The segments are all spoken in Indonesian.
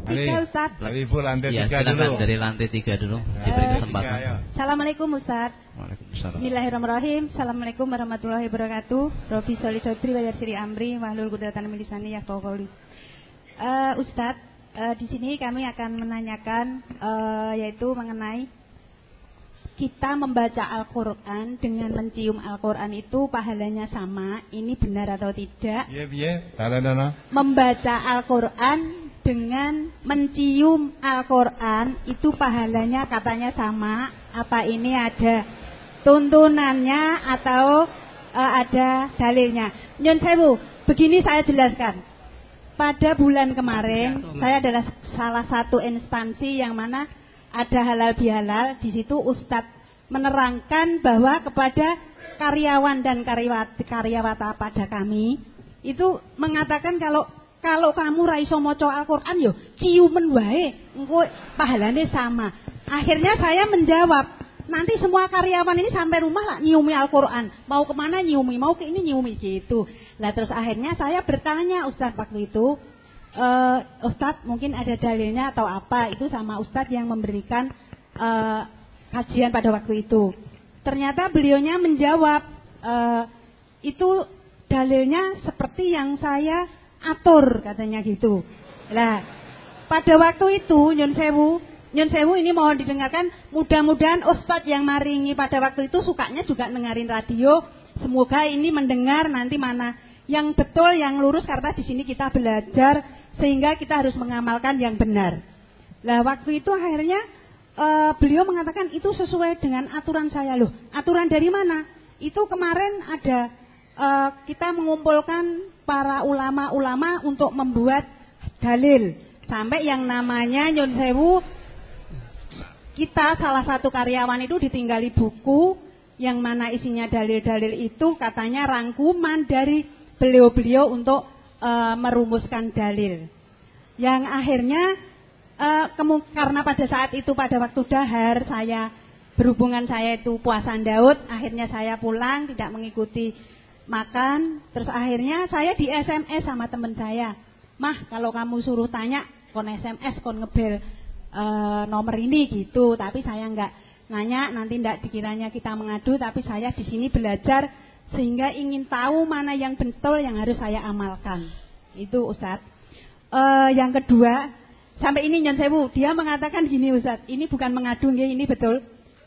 3 Ustaz. Ibu lantai 3 dulu. Dari lantai 3 dulu. Diberi kesempatan. Assalamualaikum Ustaz. Waalaikumsalam. Bismillahirrahmanirrahim. Assalamualaikum warahmatullahi wabarakatuh. Robi Soli Sodri Wayar Siri Amri Mahlul Kudatan Milisani Yahqawli. Ustaz, di sini kami akan menanyakan yaitu mengenai kita membaca Al-Quran dengan mencium Al-Quran itu pahalanya sama. Ini benar atau tidak? Iya. Membaca Al-Quran dengan mencium Al-Quran itu pahalanya katanya sama. Apa ini ada tuntunannya atau ada dalilnya? Nyun sewu, begini saya jelaskan. Pada bulan kemarin saya adalah salah satu instansi yang mana ada halal bihalal. Di situ Ustadz menerangkan bahwa kepada karyawan dan karyawata pada kami itu mengatakan kalau kamu ra iso maca Al-Qur'an yo ciumen wae engko pahalane sama. Akhirnya saya menjawab, nanti semua karyawan ini sampai rumah lah nyiumi Al-Qur'an. Mau kemana nyiumi, mau ke ini nyiumi gitu. Lah terus akhirnya saya bertanya Ustadz waktu itu, Ustadz mungkin ada dalilnya atau apa, itu sama Ustadz yang memberikan kajian pada waktu itu. Ternyata beliaunya menjawab, itu dalilnya seperti yang saya atur katanya gitu. Lah pada waktu itu Nyun Sewu ini mohon didengarkan, mudah-mudahan Ustadz yang maringi pada waktu itu sukanya juga dengerin radio. Semoga ini mendengar nanti mana yang betul, yang lurus, karena di sini kita belajar sehingga kita harus mengamalkan yang benar. Lah waktu itu akhirnya beliau mengatakan itu sesuai dengan aturan saya. Loh, aturan dari mana? Itu kemarin ada kita mengumpulkan para ulama-ulama untuk membuat dalil. Sampai yang namanya Nyun Sewu, kita salah satu karyawan itu ditinggali buku yang mana isinya dalil-dalil itu katanya rangkuman dari beliau-beliau untuk merumuskan dalil. Yang akhirnya karena pada saat itu pada waktu dahar saya berhubungan, saya itu puasa Daud, akhirnya saya pulang tidak mengikuti makan. Terus akhirnya saya di SMS sama teman saya, "Mah, kalau kamu suruh tanya kon SMS, kon ngebel nomor ini gitu." Tapi saya enggak nanya, nanti enggak dikiranya kita mengadu, tapi saya di sini belajar sehingga ingin tahu mana yang betul yang harus saya amalkan. Itu Ustadz. Yang kedua, sampai ini Nyun Sewu, dia mengatakan gini Ustadz, ini bukan mengadu nggih, ini betul.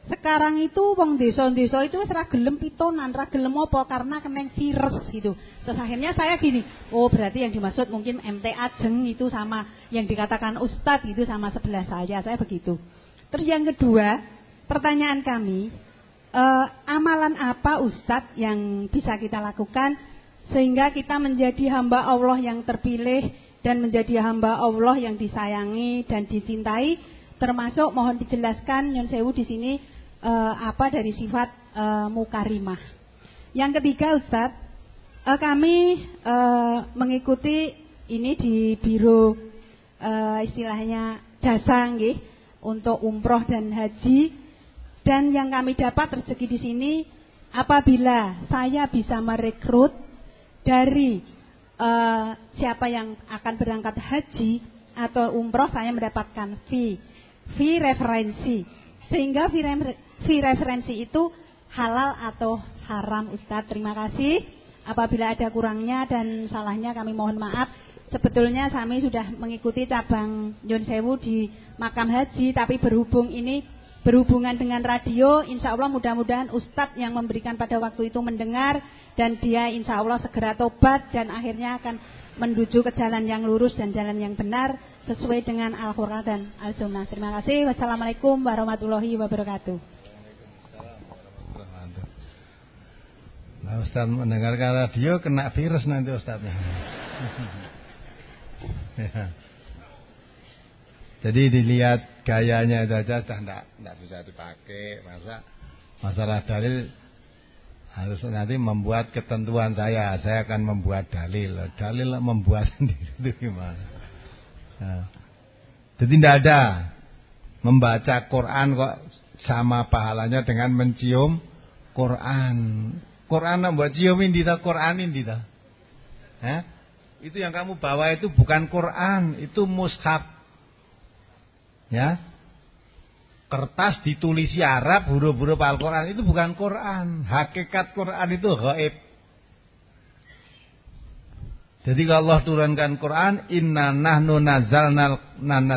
Sekarang itu wong desa-desa itu wis ra gelem pitonan, ra gelem apa karena kena virus gitu. Terus akhirnya saya gini, oh berarti yang dimaksud mungkin MT Ajeng itu sama yang dikatakan Ustadz itu sama sebelah saya begitu. Terus yang kedua, pertanyaan kami, amalan apa Ustadz yang bisa kita lakukan sehingga kita menjadi hamba Allah yang terpilih dan menjadi hamba Allah yang disayangi dan dicintai, termasuk mohon dijelaskan Nyun Sewu di sini apa dari sifat mukarimah. Yang ketiga Ustadz, kami mengikuti ini di biro istilahnya jasa nggih untuk umroh dan haji, dan yang kami dapat rezeki di sini apabila saya bisa merekrut dari siapa yang akan berangkat haji atau umroh, saya mendapatkan fee referensi, sehingga fee referensi itu halal atau haram Ustadz. Terima kasih. Apabila ada kurangnya dan salahnya kami mohon maaf. Sebetulnya kami sudah mengikuti cabang Nyun Sewu di makam haji, tapi berhubung ini berhubungan dengan radio, insya Allah mudah-mudahan Ustadz yang memberikan pada waktu itu mendengar, dan dia insya Allah segera tobat dan akhirnya akan menuju ke jalan yang lurus dan jalan yang benar sesuai dengan Al-Quran dan Al-Sunnah. Terima kasih. Wassalamualaikum warahmatullahi wabarakatuh. Nah, Ustadz mendengarkan radio kena virus nanti Ustadznya. Ya. Jadi dilihat gayanya itu aja sudah tidak bisa dipakai. Masalah dalil harus nanti membuat ketentuan saya akan membuat dalil membuat sendiri itu gimana? Nah, jadi tidak ada membaca Quran kok sama pahalanya dengan mencium Quran. Quran membuat ciumin di Quranin di Itu yang kamu bawa itu bukan Quran, itu mushaf. Ya. Kertas ditulisi Arab, huruf-huruf Al-Qur'an itu bukan Quran. Hakikat Quran itu gaib. Jadi kalau Allah turunkan Quran, inna nahnu nazzalna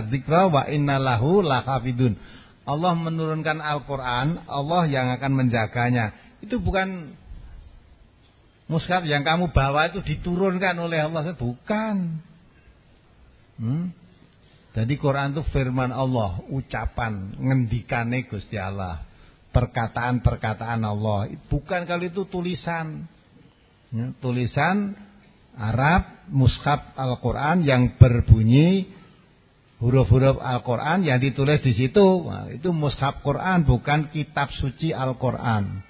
dzikra wa inna lahu lahafidun. Allah menurunkan Al-Quran, Allah yang akan menjaganya. Itu bukan mushaf yang kamu bawa itu diturunkan oleh Allah, bukan. Jadi Quran itu firman Allah, ucapan, ngendikane Gusti Allah, perkataan-perkataan Allah. Bukan kalau itu tulisan. Ya, tulisan Arab, mushaf Al-Quran yang berbunyi huruf-huruf Al-Quran yang ditulis di situ. Nah, itu mushaf Quran, bukan kitab suci Al-Quran.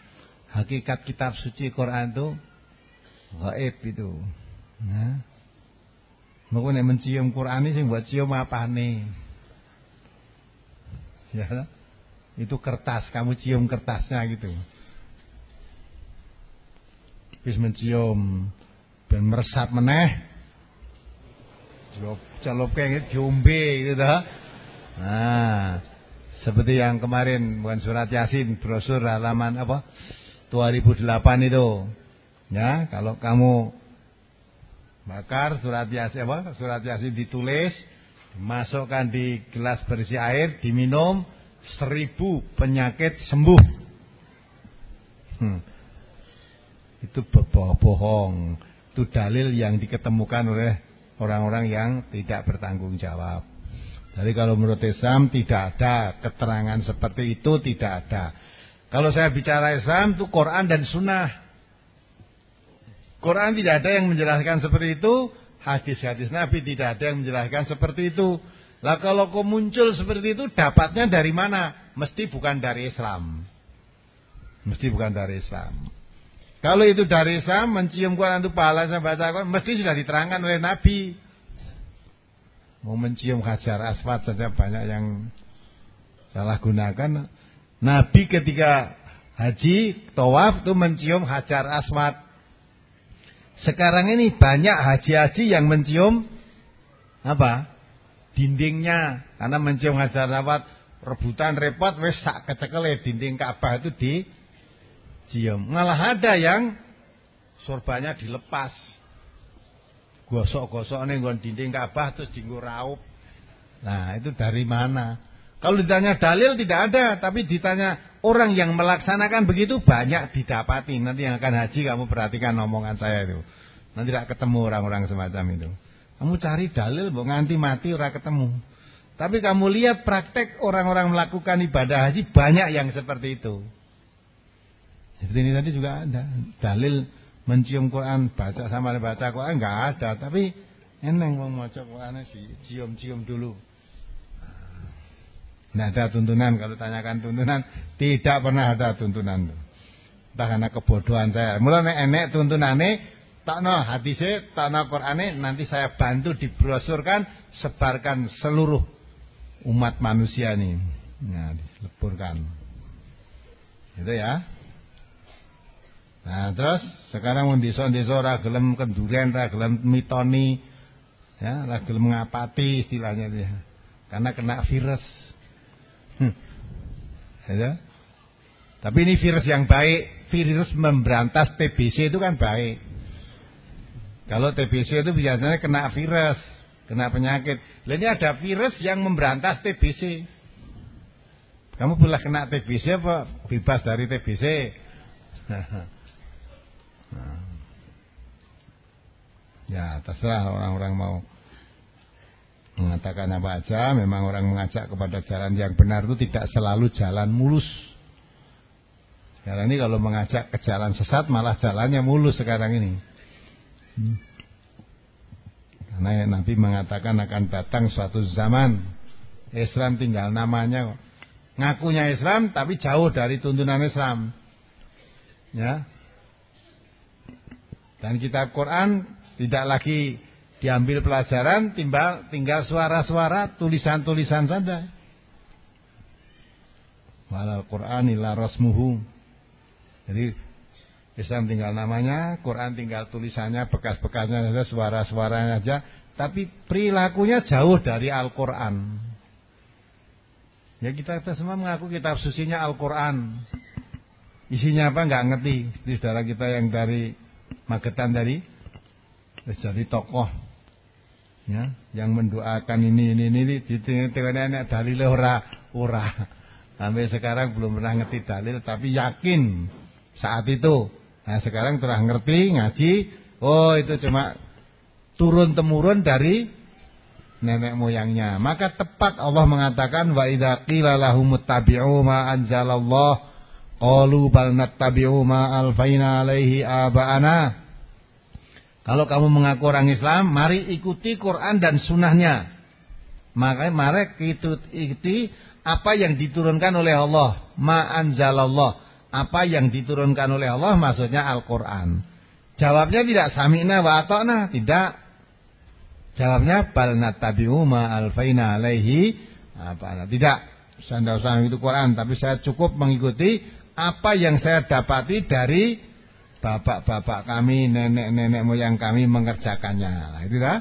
Hakikat kitab suci Quran itu gaib itu. Nah. Mau nek mencium Quran ini sing buat cium apane? Ya, itu kertas, kamu cium kertasnya gitu. Wis mencium, ben meresap meneh. Celupke diombe gitu dah. Nah, seperti yang kemarin bukan surat Yasin, brosur halaman apa? 2008 itu. Ya, kalau kamu bakar surat Yasin apa? Surat Yasin ditulis, dimasukkan di gelas berisi air, diminum, 1000 penyakit sembuh. Itu bohong. Itu dalil yang diketemukan oleh orang-orang yang tidak bertanggung jawab. Jadi kalau menurut Islam tidak ada keterangan seperti itu, tidak ada. Kalau saya bicara Islam itu Quran dan Sunnah. Quran tidak ada yang menjelaskan seperti itu, hadis-hadis Nabi tidak ada yang menjelaskan seperti itu. Lah kalau kok muncul seperti itu dapatnya dari mana? Mesti bukan dari Islam. Mesti bukan dari Islam. Kalau itu dari Islam, mencium Quran itu pahala saya baca Quran, mesti sudah diterangkan oleh Nabi. Mau mencium Hajar Aswad saja banyak yang salah gunakan. Nabi ketika haji, tawaf itu mencium Hajar Aswad. Sekarang ini banyak haji-haji yang mencium apa? Dindingnya. Karena mencium Hajar Aswad rebutan repot, wis sak kecekele dinding Ka'bah itu dicium. Malah ada yang sorbannya dilepas. Gosok-gosok ning nggon dinding Ka'bah terus dienggo raup. Nah, itu dari mana? Kalau ditanya dalil tidak ada, tapi ditanya orang yang melaksanakan begitu banyak didapati. Nanti yang akan haji kamu perhatikan omongan saya itu. Nanti tidak ketemu orang-orang semacam itu. Kamu cari dalil, mbok nganti mati ora ketemu. Tapi kamu lihat praktek orang-orang melakukan ibadah haji banyak yang seperti itu. Seperti ini tadi juga ada dalil mencium Quran, baca sama baca Quran enggak ada, tapi eneng wong maca Quran dicium-cium dulu. Tidak ada tuntunan. Kalau tanyakan tuntunan, tidak pernah ada tuntunan. Entah karena kebodohan saya. Mulai enek tuntunane, takno hadise, takno Qur'ane, nanti saya bantu dibrosurkan, sebarkan seluruh umat manusia ini. Nah, dileburkan. Gitu ya. Nah, terus sekarang wong desa-desa ora gelem kenduren, ora gelem mitoni, ya, ora gelem ngapati istilahnya dia. Karena kena virus. Ya. Tapi ini virus yang baik. Virus memberantas TBC itu kan baik. Kalau TBC itu biasanya kena virus, kena penyakit. Lah ini ada virus yang memberantas TBC. Kamu boleh kena TBC apa bebas dari TBC? Ya, terserah orang-orang mau mengatakan apa aja. Memang orang mengajak kepada jalan yang benar itu tidak selalu jalan mulus. Sekarang ini kalau mengajak ke jalan sesat malah jalannya mulus sekarang ini. Karena Nabi mengatakan akan datang suatu zaman Islam tinggal namanya, ngakunya Islam tapi jauh dari tuntunan Islam. Ya. Dan kitab Quran tidak lagi diambil pelajaran, tinggal suara-suara, tulisan-tulisan saja. Walal Quran illa rasmuhu. Jadi Islam tinggal namanya, Quran tinggal tulisannya, bekas-bekasnya saja, suara-suaranya saja, tapi perilakunya jauh dari Al-Quran. Ya kita semua mengaku kitab sucinya Al-Quran. Isinya apa nggak ngerti. Seperti saudara kita yang dari Magetan tadi, terus jadi tokoh, ya, yang mendoakan ini ditengok dalile ora. Sampai sekarang belum pernah ngerti dalil, tapi yakin saat itu. Nah sekarang telah ngerti ngaji. Oh itu cuma turun temurun dari nenek moyangnya. Maka tepat Allah mengatakan wa idza qila lahum ittabi'u ma anzalallah qalu bal nattabi'u ma alfaina alaihi aba'ana. Kalau kamu mengaku orang Islam, mari ikuti Quran dan sunnahnya. Maka mari ikuti apa yang diturunkan oleh Allah, ma anzalallah. Apa yang diturunkan oleh Allah maksudnya Al-Quran. Jawabnya tidak sami'na wa ata'na, tidak. Jawabnya bal nattabi'u ma alfaina alaihi apa? Tidak. Saya tidak usah itu Quran, tapi saya cukup mengikuti apa yang saya dapati dari bapak-bapak kami, nenek-nenek moyang kami mengerjakannya. Nah, itu dah.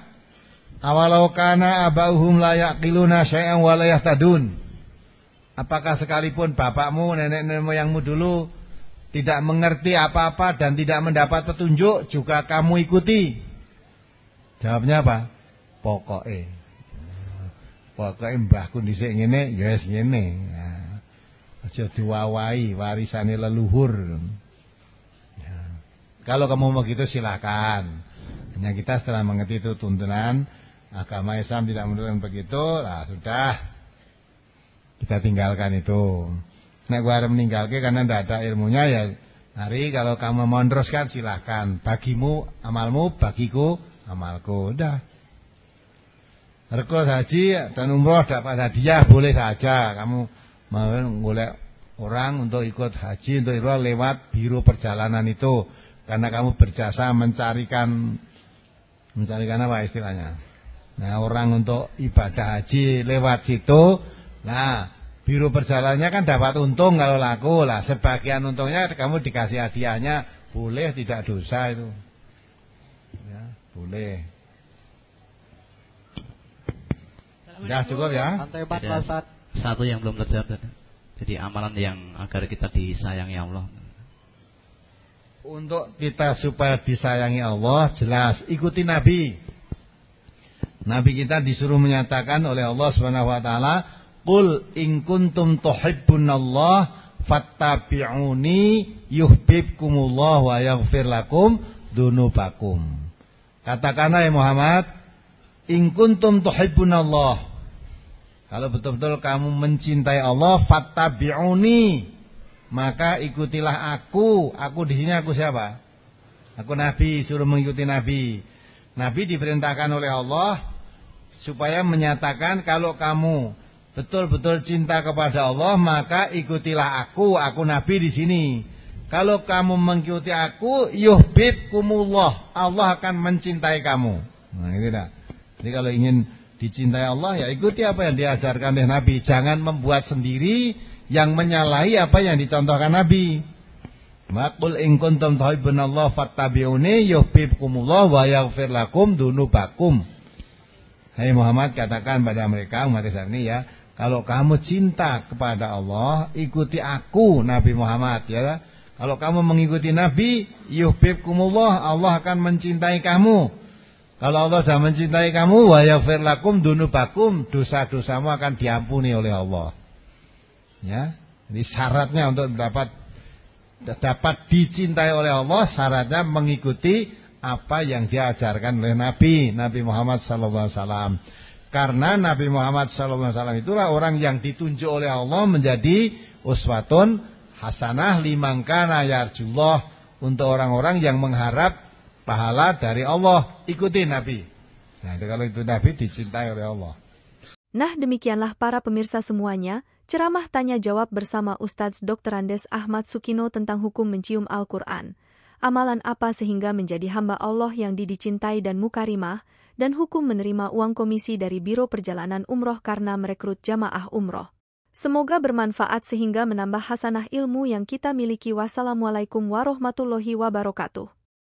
Awalau kana abauhum la yaqiluna syai'an wa la yahtadun. Apakah sekalipun bapakmu, nenek-nenek moyangmu dulu tidak mengerti apa-apa dan tidak mendapat petunjuk juga kamu ikuti? Jawabnya apa? Pokoknya mbahku dhisik ngene, ya wis ngene. Nah, aja diwawahi warisane leluhur. Ya. Kalau kamu mau gitu silakan. Hanya kita setelah mengerti itu tuntunan agama Islam tidak menunjukkan begitu, lah sudah kita tinggalkan itu. Nek gua harus meninggalkan karena tidak ada ilmunya ya. Hari kalau kamu mau meneruskan silakan. Bagimu amalmu, bagiku amalku. Udah. Rekor haji dan umroh dapat hadiah boleh saja. Kamu mau golek orang untuk ikut haji untuk umroh lewat biro perjalanan itu, karena kamu berjasa mencarikan apa istilahnya. Nah, orang untuk ibadah haji lewat situ. Nah, biro perjalanannya kan dapat untung kalau laku lah. Sebagian untungnya kamu dikasih hadiahnya, boleh, tidak dosa itu. Ya, boleh. Ya cukup ya. Satu yang belum terjawab. Jadi amalan yang agar kita disayangi Allah. Untuk kita supaya disayangi Allah, jelas ikuti Nabi. Nabi kita disuruh menyatakan oleh Allah Subhanahu wa taala, "Qul in kuntum tuhibbunallah fattabi'uni yuhibbukumullah wa yaghfir lakum dzunubakum." Katakanlah ya Muhammad, in kuntum tuhibbunallah. Kalau betul-betul kamu mencintai Allah, fattabi'uni, maka ikutilah aku. Aku di sini aku siapa? Aku Nabi, suruh mengikuti Nabi. Nabi diperintahkan oleh Allah supaya menyatakan kalau kamu betul-betul cinta kepada Allah, maka ikutilah aku Nabi di sini. Kalau kamu mengikuti aku, yuhibbukumullah, Allah akan mencintai kamu. Nah, itu dah. Jadi kalau ingin dicintai Allah, ya ikuti apa yang diajarkan oleh Nabi. Jangan membuat sendiri yang menyalahi apa yang dicontohkan Nabi. Maqul in kuntum tuhibbunallaha fattabi'uni yuhibbukumullah wa yaghfir lakum dzunubakum. Hai Muhammad, katakan pada mereka umat Islam ini ya, kalau kamu cinta kepada Allah, ikuti aku Nabi Muhammad ya. Kalau kamu mengikuti Nabi, yuhibbukumullah, Allah akan mencintai kamu. Kalau Allah sudah mencintai kamu, wa yaghfir lakum dzunubakum, dosa-dosamu akan diampuni oleh Allah. Ya, jadi syaratnya untuk dapat dicintai oleh Allah, syaratnya mengikuti apa yang diajarkan oleh Nabi Muhammad SAW. Karena Nabi Muhammad SAW itulah orang yang ditunjuk oleh Allah menjadi uswatun hasanah liman kana yarjullah, untuk orang-orang yang mengharap pahala dari Allah. Ikuti Nabi. Nah, kalau itu Nabi dicintai oleh Allah. Nah, demikianlah para pemirsa semuanya, ceramah tanya jawab bersama Ustadz Dr. Andes Ahmad Sukino tentang hukum mencium Al-Quran. Amalan apa sehingga menjadi hamba Allah yang dicintai dan mukarimah, dan hukum menerima uang komisi dari Biro Perjalanan Umroh karena merekrut jamaah umroh. Semoga bermanfaat sehingga menambah hasanah ilmu yang kita miliki. Wassalamualaikum warahmatullahi wabarakatuh.